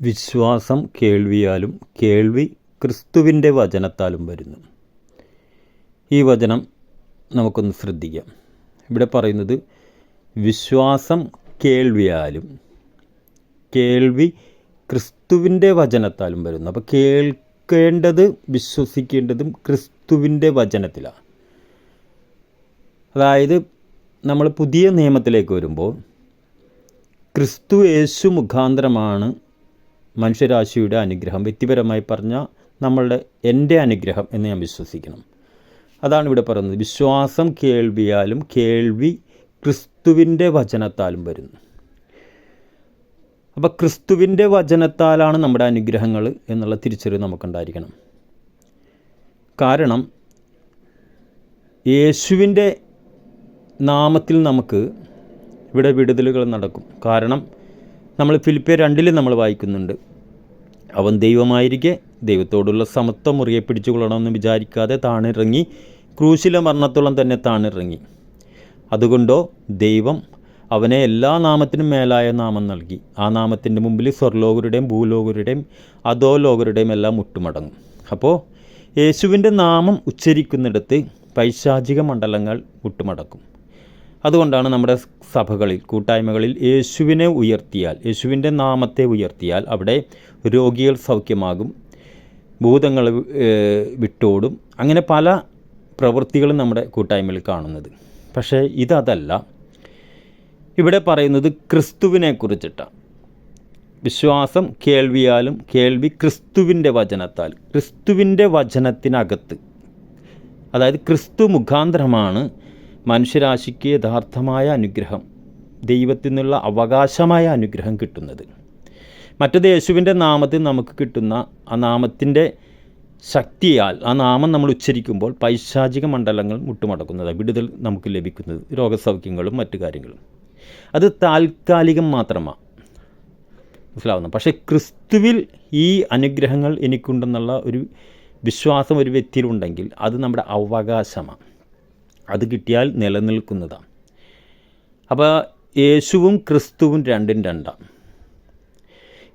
വിശ്വാസം കേൾവിയാലും കേൾവി ക്രിസ്തുവിൻ്റെ വചനത്താലും വരുന്നു. ഈ വചനം നമുക്കൊന്ന് ശ്രദ്ധിക്കാം. ഇവിടെ പറയുന്നത് വിശ്വാസം കേൾവിയാലും കേൾവി ക്രിസ്തുവിൻ്റെ വചനത്താലും വരുന്നു. അപ്പോൾ കേൾക്കേണ്ടത് വിശ്വസിക്കേണ്ടതും ക്രിസ്തുവിൻ്റെ വചനത്തിലാണ്. അതായത് നമ്മൾ പുതിയ നിയമത്തിലേക്ക് വരുമ്പോൾ ക്രിസ്തു യേശു മുഖാന്തരമാണ് മനുഷ്യരാശിയുടെ അനുഗ്രഹം. വ്യക്തിപരമായി പറഞ്ഞാൽ എൻ്റെ അനുഗ്രഹം എന്ന് ഞാൻ വിശ്വസിക്കണം. അതാണ് ഇവിടെ പറയുന്നത്. വിശ്വാസം കേൾവിയാലും കേൾവി ക്രിസ്തുവിൻ്റെ വചനത്താലും വരുന്നു. അപ്പോൾ ക്രിസ്തുവിൻ്റെ വചനത്താലാണ് നമ്മുടെ അനുഗ്രഹങ്ങൾ എന്നുള്ള തിരിച്ചറിവ് നമുക്കുണ്ടായിരിക്കണം. കാരണം യേശുവിൻ്റെ നാമത്തിൽ നമുക്ക് ഇവിടെ വിടുതലുകൾ നടക്കും. കാരണം നമ്മൾ ഫിലിപ്പിയർ 2 നമ്മൾ വായിക്കുന്നുണ്ട്, അവൻ ദൈവമായിരിക്കെ ദൈവത്തോടുള്ള സമത്വം മുറിയെ പിടിച്ചുകൊള്ളണമെന്ന് വിചാരിക്കാതെ താണിറങ്ങി, ക്രൂശിലെ മരണത്തോളം തന്നെ താണിറങ്ങി. അതുകൊണ്ടോ ദൈവം അവനെ എല്ലാ നാമത്തിനും മേലായ നാമം നൽകി. ആ നാമത്തിൻ്റെ മുമ്പിൽ സ്വർലോകരുടെയും ഭൂലോകരുടെയും അധോലോകരുടെയും എല്ലാം മുട്ടുമടങ്ങും. അപ്പോൾ യേശുവിൻ്റെ നാമം ഉച്ചരിക്കുന്നിടത്ത് പൈശാചിക മണ്ഡലങ്ങൾ മുട്ടുമടക്കും. അതുകൊണ്ടാണ് നമ്മുടെ സഭകളിൽ, കൂട്ടായ്മകളിൽ യേശുവിനെ ഉയർത്തിയാൽ, യേശുവിൻ്റെ നാമത്തെ ഉയർത്തിയാൽ അവിടെ രോഗികൾ സൗഖ്യമാകും, ഭൂതങ്ങൾ വിട്ടോടും. അങ്ങനെ പല പ്രവൃത്തികളും നമ്മുടെ കൂട്ടായ്മയിൽ കാണുന്നത്. പക്ഷേ ഇതല്ല, ഇവിടെ പറയുന്നത് ക്രിസ്തുവിനെ കുറിച്ചിട്ടാണ്. വിശ്വാസം കേൾവിയാലും കേൾവി ക്രിസ്തുവിൻ്റെ വചനത്താൽ. ക്രിസ്തുവിൻ്റെ വചനത്തിനകത്ത്, അതായത് ക്രിസ്തു മുഖാന്തരമാണ് മനുഷ്യരാശിക്ക് യഥാർത്ഥമായ അനുഗ്രഹം, ദൈവത്തിൽ നിന്നുള്ള അവകാശമായ അനുഗ്രഹം കിട്ടുന്നത്. മറ്റത് യേശുവിൻ്റെ നാമത്തിൽ നമുക്ക് കിട്ടുന്ന ആ നാമത്തിൻ്റെ ശക്തിയാൽ ആ നാമം നമ്മൾ ഉച്ചരിക്കുമ്പോൾ പൈശാചിക മണ്ഡലങ്ങൾ മുട്ടുമടക്കുന്നത്, വിടുതൽ നമുക്ക് ലഭിക്കുന്നത്, രോഗസൗഖ്യങ്ങളും മറ്റു കാര്യങ്ങളും. അത് താൽക്കാലികം മാത്രമാണ്, മനസ്സിലാവുന്നു. പക്ഷേ ക്രിസ്തുവിൽ ഈ അനുഗ്രഹങ്ങൾ എനിക്കുണ്ടെന്നുള്ള ഒരു വിശ്വാസം ഒരു വ്യക്തിയിലുണ്ടെങ്കിൽ അത് നമ്മുടെ അവകാശമാണ്. അത് കിട്ടിയാൽ നിലനിൽക്കുന്നതാണ്. അപ്പോൾ യേശുവും ക്രിസ്തുവും രണ്ടും രണ്ടാണ്.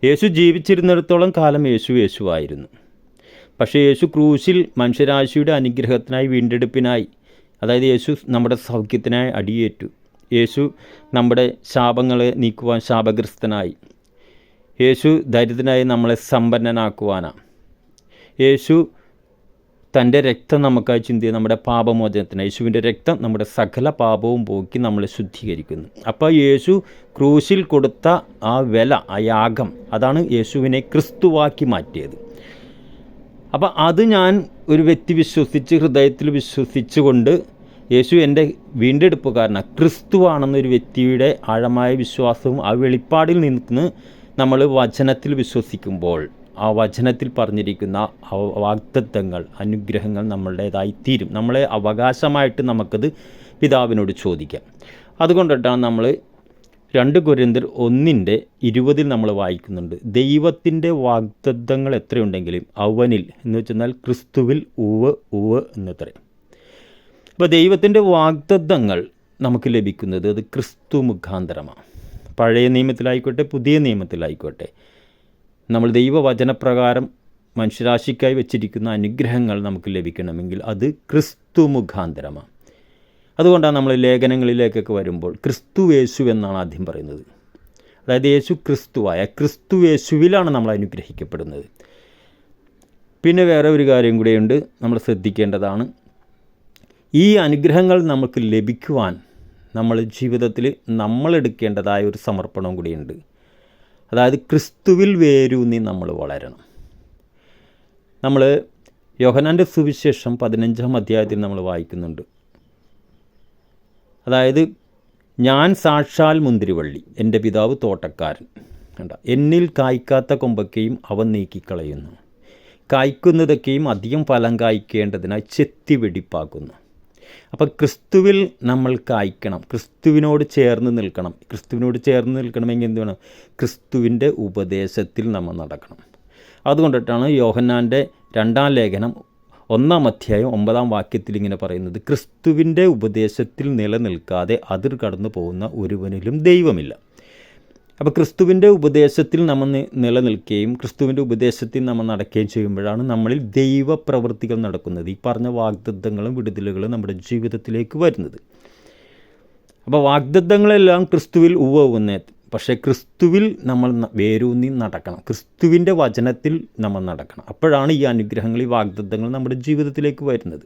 യേശു ജീവിച്ചിരുന്നിടത്തോളം കാലം യേശുവായിരുന്നു. പക്ഷേ യേശു ക്രൂശിൽ മനുഷ്യരാശിയുടെ അനുഗ്രഹത്തിനായി, വീണ്ടെടുപ്പിനായി, അതായത് യേശു നമ്മുടെ സൗഖ്യത്തിനായി അടിയേറ്റു. യേശു നമ്മുടെ ശാപങ്ങളെ നീക്കുവാൻ ശാപഗ്രസ്തനായി. യേശു ദരിദ്രനായി നമ്മളെ സമ്പന്നനാക്കുവാനാണ്. യേശു തൻ്റെ രക്തം നമുക്കായി ചിന്തിയ നമ്മുടെ പാപമോചനത്തിന്, യേശുവിൻ്റെ രക്തം നമ്മുടെ സകല പാപവും പോക്കി നമ്മളെ ശുദ്ധീകരിക്കുന്നു. അപ്പോൾ യേശു ക്രൂശിൽ കൊടുത്ത ആ വില, ആ യാഗം, അതാണ് യേശുവിനെ ക്രിസ്തുവാക്കി മാറ്റിയത്. അപ്പോൾ അത് ഞാൻ ഒരു വ്യക്തി വിശ്വസിച്ച്, ഹൃദയത്തിൽ വിശ്വസിച്ചുകൊണ്ട് യേശു എൻ്റെ വീണ്ടെടുപ്പുകാരനാണ്, ക്രിസ്തുവാണെന്നൊരു വ്യക്തിയുടെ ആഴമായ വിശ്വാസവും ആ വെളിപ്പാടിൽ നിന്ന് നമ്മൾ വചനത്തിൽ വിശ്വസിക്കുമ്പോൾ ആ വചനത്തിൽ പറഞ്ഞിരിക്കുന്ന വാഗ്ദത്തങ്ങൾ, അനുഗ്രഹങ്ങൾ നമ്മളുടേതായി തീരും. നമ്മളെ അവകാശമായിട്ട് നമുക്കത് പിതാവിനോട് ചോദിക്കാം. അതുകൊണ്ടിട്ടാണ് നമ്മൾ 2 കൊരിന്ത്യർ 1:20 നമ്മൾ വായിക്കുന്നുണ്ട്, ദൈവത്തിൻ്റെ വാഗ്ദത്തങ്ങൾ എത്രയുണ്ടെങ്കിലും അവനിൽ എന്ന് വെച്ചെന്നാൽ ക്രിസ്തുവിൽ ഉവ് എന്നത്രയും. അപ്പോൾ ദൈവത്തിൻ്റെ വാഗ്ദത്തങ്ങൾ നമുക്ക് ലഭിക്കുന്നത് അത് ക്രിസ്തു മുഖാന്തരമാണ്. പഴയ നിയമത്തിലായിക്കോട്ടെ പുതിയ നിയമത്തിലായിക്കോട്ടെ, നമ്മൾ ദൈവവചനപ്രകാരം മനുഷ്യരാശിക്കായി വെച്ചിരിക്കുന്ന അനുഗ്രഹങ്ങൾ നമുക്ക് ലഭിക്കണമെങ്കിൽ അത് ക്രിസ്തു മുഖാന്തരമാണ്. അതുകൊണ്ടാണ് നമ്മൾ ലേഖനങ്ങളിലേക്കൊക്കെ വരുമ്പോൾ ക്രിസ്തു യേശു എന്നാണ് ആദ്യം പറയുന്നത്. അതായത് യേശു ക്രിസ്തുവായ ക്രിസ്തു യേശുവിലാണ് നമ്മൾ അനുഗ്രഹിക്കപ്പെടുന്നത്. പിന്നെ വേറെ ഒരു കാര്യം കൂടെയുണ്ട്, നമ്മൾ ശ്രദ്ധിക്കേണ്ടതാണ്. ഈ അനുഗ്രഹങ്ങൾ നമുക്ക് ലഭിക്കുവാൻ നമ്മൾ ജീവിതത്തിൽ നമ്മളെടുക്കേണ്ടതായ ഒരു സമർപ്പണം കൂടിയുണ്ട്. അതായത് ക്രിസ്തുവിൽ വേരൂന്നി നമ്മൾ വളരണം. നമ്മൾ യോഹന്നാൻ്റെ സുവിശേഷം 15-ാം അധ്യായത്തിൽ നമ്മൾ വായിക്കുന്നുണ്ട്. അതായത് ഞാൻ സാക്ഷാൽ മുന്തിരിവള്ളി, എൻ്റെ പിതാവ് തോട്ടക്കാരൻ. കണ്ട, എന്നിൽ കായ്ക്കാത്ത കൊമ്പൊക്കെയും അവൻ നീക്കിക്കളയുന്നു, കായ്ക്കുന്നതൊക്കെയും അധികം ഫലം കായ്ക്കേണ്ടതിനായി ചെത്തി വെടിപ്പാക്കുന്നു. അപ്പം ക്രിസ്തുവിൽ നമ്മൾ കായ്ക്കണം, ക്രിസ്തുവിനോട് ചേർന്ന് നിൽക്കണം. ക്രിസ്തുവിനോട് ചേർന്ന് നിൽക്കണമെങ്കിൽ എന്ത് വേണം? ക്രിസ്തുവിൻ്റെ ഉപദേശത്തിൽ നമ്മൾ നടക്കണം. അതുകൊണ്ടിട്ടാണ് യോഹന്നാൻ്റെ 2-ാം ലേഖനം 1-ാം അധ്യായം 9-ാം വാക്യത്തിൽ ഇങ്ങനെ പറയുന്നത്, ക്രിസ്തുവിൻ്റെ ഉപദേശത്തിൽ നിലനിൽക്കാതെ അതിർ കടന്നു പോകുന്ന ഒരുവനിലും ദൈവമില്ല. അപ്പോൾ ക്രിസ്തുവിൻ്റെ ഉപദേശത്തിൽ നമ്മൾ നിലനിൽക്കുകയും ക്രിസ്തുവിൻ്റെ ഉപദേശത്തിൽ നമ്മൾ നടക്കുകയും ചെയ്യുമ്പോഴാണ് നമ്മളിൽ ദൈവപ്രവൃത്തികൾ നടക്കുന്നത്, ഈ പറഞ്ഞ വാഗ്ദത്തങ്ങളും വിടുതലുകളും നമ്മുടെ ജീവിതത്തിലേക്ക് വരുന്നത്. അപ്പോൾ വാഗ്ദത്തങ്ങളെല്ലാം ക്രിസ്തുവിൽ ഉവ്വുന്നേ, പക്ഷേ ക്രിസ്തുവിൽ നമ്മൾ വേരൂന്നി നടക്കണം, ക്രിസ്തുവിൻ്റെ വചനത്തിൽ നമ്മൾ നടക്കണം. അപ്പോഴാണ് ഈ അനുഗ്രഹങ്ങൾ, ഈ വാഗ്ദത്തങ്ങൾ നമ്മുടെ ജീവിതത്തിലേക്ക് വരുന്നത്.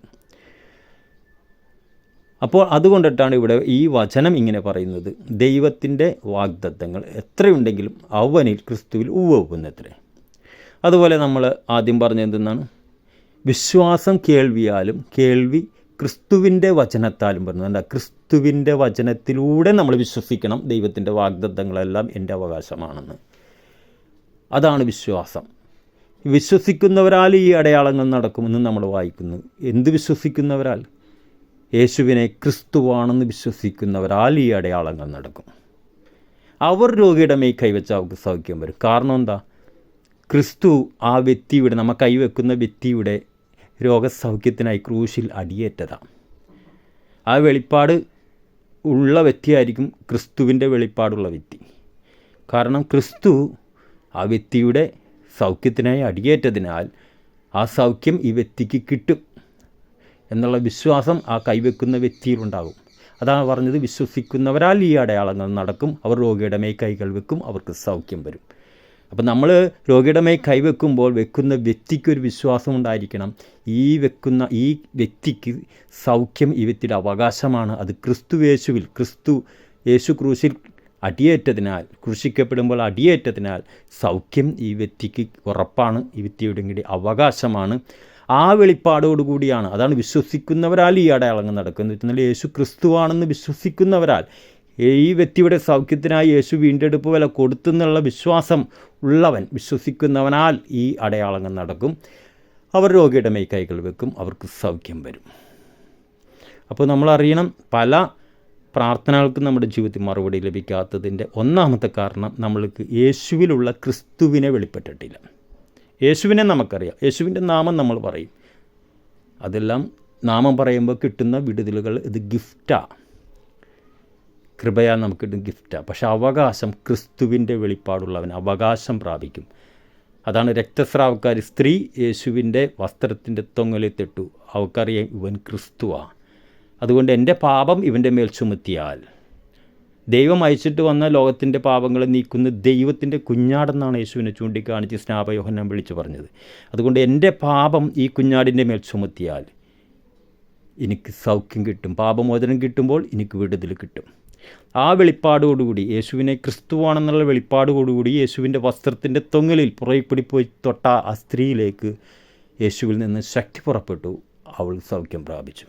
അപ്പോൾ അതുകൊണ്ടിട്ടാണ് ഇവിടെ ഈ വചനം ഇങ്ങനെ പറയുന്നത്, ദൈവത്തിൻ്റെ വാഗ്ദത്തങ്ങൾ എത്രയുണ്ടെങ്കിലും അവനിൽ ക്രിസ്തുവിൽ ഉവ്വുന്നത്രേ. അതുപോലെ നമ്മൾ ആദ്യം പറഞ്ഞതെന്നാണ്, വിശ്വാസം കേൾവിയാലും കേൾവി ക്രിസ്തുവിൻ്റെ വചനത്താലും പറഞ്ഞു. എന്താ? ക്രിസ്തുവിൻ്റെ വചനത്തിലൂടെ നമ്മൾ വിശ്വസിക്കണം ദൈവത്തിൻ്റെ വാഗ്ദത്തങ്ങളെല്ലാം എൻ്റെ അവകാശമാണെന്ന്. അതാണ് വിശ്വാസം. വിശ്വസിക്കുന്നവരാൽ ഈ അടയാളങ്ങൾ നടക്കുമെന്ന് നമ്മൾ വായിക്കുന്നു. എന്ത് വിശ്വസിക്കുന്നവരാൽ? യേശുവിനെ ക്രിസ്തുവാണെന്ന് വിശ്വസിക്കുന്നവരാൽ ഈ അടയാളങ്ങൾ നടക്കും. അവർ രോഗിയുടെ മേൽ കൈവച്ച് അവർക്ക് സൗഖ്യം വരും. കാരണം എന്താ? ക്രിസ്തു ആ വ്യക്തിയുടെ, നമ്മൾ കൈവെക്കുന്ന വ്യക്തിയുടെ രോഗസൗഖ്യത്തിനായി ക്രൂശിൽ അടിയേറ്റതാണ്. ആ വെളിപ്പാട് ഉള്ള വ്യക്തിയായിരിക്കും ക്രിസ്തുവിൻ്റെ വെളിപ്പാടുള്ള വ്യക്തി. കാരണം ക്രിസ്തു ആ വ്യക്തിയുടെ സൗഖ്യത്തിനായി അടിയേറ്റതിനാൽ ആ സൗഖ്യം ഈ വ്യക്തിക്ക് കിട്ടും എന്നുള്ള വിശ്വാസം ആ കൈവെക്കുന്ന വ്യക്തിയിലുണ്ടാകും. അതാണ് പറഞ്ഞത്, വിശ്വസിക്കുന്നവരാൽ ഈ അടയാളങ്ങൾ നടക്കും, അവർ രോഗിയുടെ മേൽ കൈകൾ വെക്കും, അവർക്ക് സൗഖ്യം വരും. അപ്പം നമ്മൾ രോഗിയുടെ മേൽ കൈവെക്കുമ്പോൾ വെക്കുന്ന വ്യക്തിക്കൊരു വിശ്വാസം ഉണ്ടായിരിക്കണം, ഈ വ്യക്തിക്ക് സൗഖ്യം ഈ വ്യക്തിയുടെ അവകാശമാണ്. അത് യേശു ക്രൂശിൽ അടിയേറ്റതിനാൽ, ക്രൂശിക്കപ്പെടുമ്പോൾ അടിയേറ്റതിനാൽ സൗഖ്യം ഈ വ്യക്തിക്ക് ഉറപ്പാണ്, ഈ വ്യക്തിയുടെ അവകാശമാണ്. ആ വെളിപ്പാടോടുകൂടിയാണ്, അതാണ് വിശ്വസിക്കുന്നവരാൽ ഈ അടയാളങ്ങൾ നടക്കുന്നത്. എന്നാൽ യേശു ക്രിസ്തുവാണെന്ന് വിശ്വസിക്കുന്നവരാൽ, ഈ വ്യക്തിയുടെ സൗഖ്യത്തിനായി യേശു വീണ്ടെടുപ്പ് വില കൊടുത്തെന്നുള്ള വിശ്വാസം ഉള്ളവൻ, വിശ്വസിക്കുന്നവനാൽ ഈ അടയാളങ്ങൾ നടക്കും. അവർ രോഗിയുടെ മേൽ കൈകൾ വെക്കും, അവർക്ക് സൗഖ്യം വരും. അപ്പോൾ നമ്മളറിയണം, പല പ്രാർത്ഥനകൾക്കും നമ്മുടെ ജീവിതത്തിൽ മറുപടി ലഭിക്കാത്തതിൻ്റെ ഒന്നാമത്തെ കാരണം നമ്മൾക്ക് യേശുവിലുള്ള ക്രിസ്തുവിനെ വെളിപ്പെട്ടിട്ടില്ല. യേശുവിനെ നമുക്കറിയാം, യേശുവിൻ്റെ നാമം നമ്മൾ പറയും, അതെല്ലാം നാമം പറയുമ്പോൾ കിട്ടുന്ന വിടുതലുകൾ ഇത് ഗിഫ്റ്റാണ്, കൃപയാൽ നമുക്ക് കിട്ടുന്ന ഗിഫ്റ്റാണ്. പക്ഷേ അവകാശം ക്രിസ്തുവിൻ്റെ വെളിപ്പാടുള്ളവൻ അവകാശം പ്രാപിക്കും. അതാണ് രക്തസ്രാവക്കാരി സ്ത്രീ യേശുവിൻ്റെ വസ്ത്രത്തിൻ്റെ തൊങ്ങലിൽ തൊട്ടു, അവൾക്കറിയാം ഇവൻ ക്രിസ്തുവാണ്. അതുകൊണ്ട് എൻ്റെ പാപം ഇവൻ്റെ മേൽ ചുമത്തിയാൽ, ദൈവം അയച്ചിട്ട് വന്ന ലോകത്തിൻ്റെ പാപങ്ങളെ നീക്കുന്ന ദൈവത്തിൻ്റെ കുഞ്ഞാടെന്നാണ് യേശുവിനെ ചൂണ്ടിക്കാണിച്ച് സ്നാപക യോഹന്നാൻ വിളിച്ചു പറഞ്ഞത്. അതുകൊണ്ട് എൻ്റെ പാപം ഈ കുഞ്ഞാടിൻ്റെ മേൽ ചുമത്തിയാൽ എനിക്ക് സൗഖ്യം കിട്ടും, പാപമോചനം കിട്ടുമ്പോൾ എനിക്ക് വിടുതൽ കിട്ടും. ആ വെളിപ്പാടോടുകൂടി, യേശുവിനെ ക്രിസ്തുവാണെന്നുള്ള വെളിപ്പാടോടുകൂടി യേശുവിൻ്റെ വസ്ത്രത്തിൻ്റെ തൊങ്ങലിൽ പുറയിപ്പിടി പോയി തൊട്ട ആ സ്ത്രീയിലേക്ക് യേശുവിൽ നിന്ന് ശക്തി പുറപ്പെട്ടു, അവൾ സൗഖ്യം പ്രാപിച്ചു.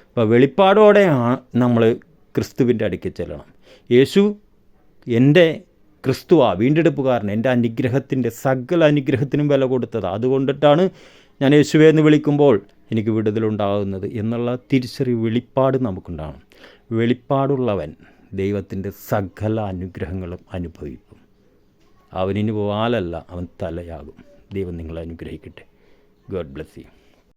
അപ്പോൾ വെളിപ്പാടോടെയാണ് നമ്മൾ ക്രിസ്തുവിൻ്റെ അടുക്കൽ ചെല്ലണം. യേശു എൻ്റെ ക്രിസ്തുവാ, വീണ്ടെടുപ്പുകാരൻ, എൻ്റെ അനുഗ്രഹത്തിൻ്റെ സകല അനുഗ്രഹത്തിനും വില കൊടുത്തത്. അതുകൊണ്ടിട്ടാണ് ഞാൻ യേശുവെ എന്ന് വിളിക്കുമ്പോൾ എനിക്ക് വിടുതലുണ്ടാകുന്നത് എന്നുള്ള തിരിച്ചറിവ്, വെളിപ്പാട് നമുക്കുണ്ടാകണം. വെളിപ്പാടുള്ളവൻ ദൈവത്തിൻ്റെ സകല അനുഗ്രഹങ്ങളും അനുഭവിക്കും. അവനിന് വാലല്ല, അവൻ തലയാകും. ദൈവം നിങ്ങളെ അനുഗ്രഹിക്കട്ടെ. God bless you.